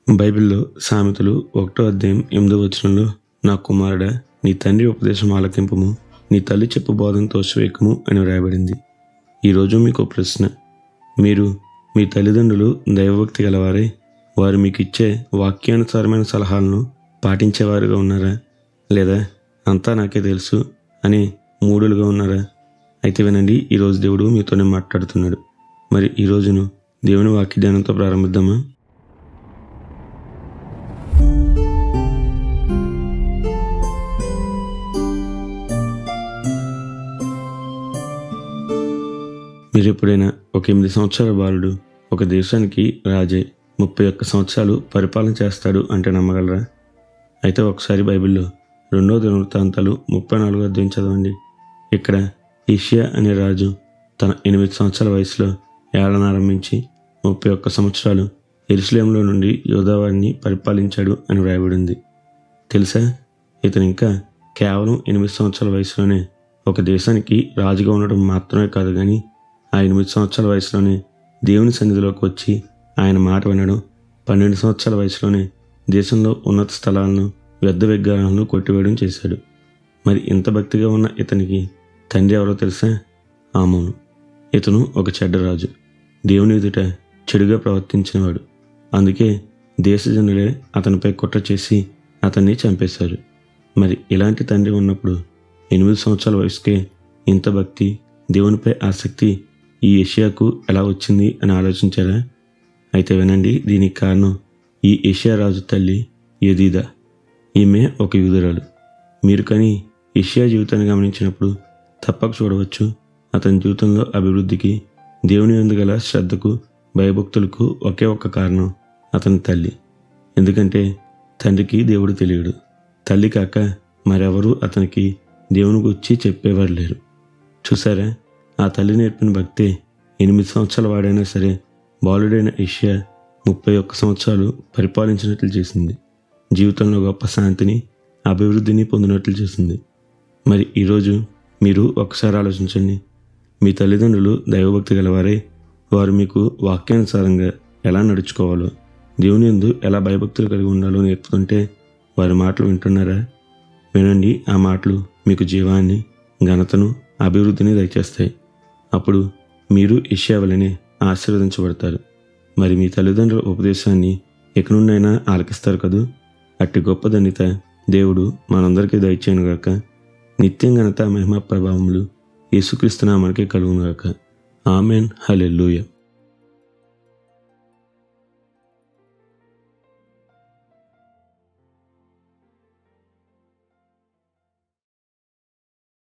బైబిల్లో సామెతలు 1:8 నా కుమారుడా, నీ తండ్రి ఉపదేశం ఆలకింపుము, నీ తల్లి చెప్పు బోధను తోసివేయకుము అని వ్రాయబడింది. ఈరోజు మీకు ప్రశ్న: మీరు మీ తల్లిదండ్రులు దైవభక్తి గలవారే? వారు మీకు ఇచ్చే వాక్యానుసారమైన సలహాలను పాటించేవారుగా ఉన్నారా? లేదా అంతా నాకే తెలుసు అని మూడులుగా ఉన్నారా? అయితే వినండి, ఈరోజు దేవుడు మీతోనే మాట్లాడుతున్నాడు. మరి ఈ రోజును దేవుని వాక్య ధ్యానంతో ప్రారంభిద్దామా? మీరు ఎప్పుడైనా ఒక 8 సంవత్సరాల బాలుడు ఒక దేశానికి రాజే 31 సంవత్సరాలు పరిపాలన చేస్తాడు అంటే నమ్మగలరా? అయితే ఒకసారి బైబిల్లో 2 దినవృత్తాంతాలు 34వ అధ్యాయం చదవండి. ఇక్కడ యోషియా అనే రాజు తన 8 సంవత్సరాల వయసులో ఏలన ఆరంభించి 31 సంవత్సరాలు యెరూషలేములో నుండి యూదావారిని పరిపాలించాడు అని వ్రాయబడింది. తెలుసా, ఇతను ఇంకా కేవలం 8 సంవత్సరాల వయసులోనే ఒక దేశానికి రాజుగా ఉండడం మాత్రమే కాదు, కానీ ఆ 8 సంవత్సరాల వయసులోనే దేవుని సన్నిధిలోకి వచ్చి ఆయన మాట వినడం, 12 సంవత్సరాల వయసులోనే దేశంలో ఉన్నత స్థలాలను, వ్యర్థ విగ్రహాలను కొట్టివేయడం చేశాడు. మరి ఇంత భక్తిగా ఉన్న ఇతనికి తండ్రి ఎవరో తెలుసా? ఆమోను. ఇతను ఒక చెడ్డ రాజు, దేవుని ఎదుట చెడుగా ప్రవర్తించినవాడు. అందుకే దేశజనులే అతనిపై కుట్ర చేసి అతన్ని చంపేశారు. మరి ఇలాంటి తండ్రి ఉన్నప్పుడు 8 సంవత్సరాల వయసుకే ఇంత భక్తి, దేవునిపై ఆసక్తి ఈ యోషియాకు ఎలా వచ్చింది అని ఆలోచించారా? అయితే వినండి, దీనికి కారణం ఈ యోషియా రాజు తల్లి యెదీదా. ఈమె ఒక యూదురాలు. మీరు కానీ యోషియా జీవితాన్ని గమనించినప్పుడు తప్పక చూడవచ్చు, అతని జీవితంలో అభివృద్ధికి, దేవుని యందు గల శ్రద్ధకు, భయభక్తులకు ఒకే ఒక్క కారణం అతని తల్లి. ఎందుకంటే తండ్రికి దేవుడు తెలియడు. తల్లి కాక మరెవరూ అతనికి దేవుని గురించి చెప్పేవారు లేరు. చూసారా, ఆ తల్లి నేర్పిన భక్తే 8 సంవత్సరాల వాడైనా సరే బాలుడైన యోషియా 31 సంవత్సరాలు పరిపాలించినట్లు చేసింది. జీవితంలో గొప్ప శాంతిని, అభివృద్ధిని పొందినట్లు చేసింది. మరి ఈరోజు మీరు ఒకసారి ఆలోచించండి. మీ తల్లిదండ్రులు దైవభక్తి గలవారే? వారు మీకు వాక్యానుసారంగా ఎలా నడుచుకోవాలో, దేవుని యందు ఎలా భయభక్తులు కలిగి ఉండాలో నేర్పుతుంటే వారి మాటలు వింటున్నారా? వినండి, ఆ మాటలు మీకు జీవాన్ని, ఘనతను, అభివృద్ధిని దయచేస్తాయి. అప్పుడు మీరు యోషియా వలెనే ఆశీర్వదించబడతారు. మరి మీ తల్లిదండ్రుల ఉపదేశాన్ని ఇక నుండైనా ఆలకిస్తారు కదూ. అట్టి గొప్ప ధన్యత దేవుడు మనందరికీ దయచేయనుగాక. నిత్యం ఘనత, మహిమ, ప్రభావములు యేసుక్రీస్తు నామమునకే కలుగునుగాక. ఆమెన్. హల్లెలూయా.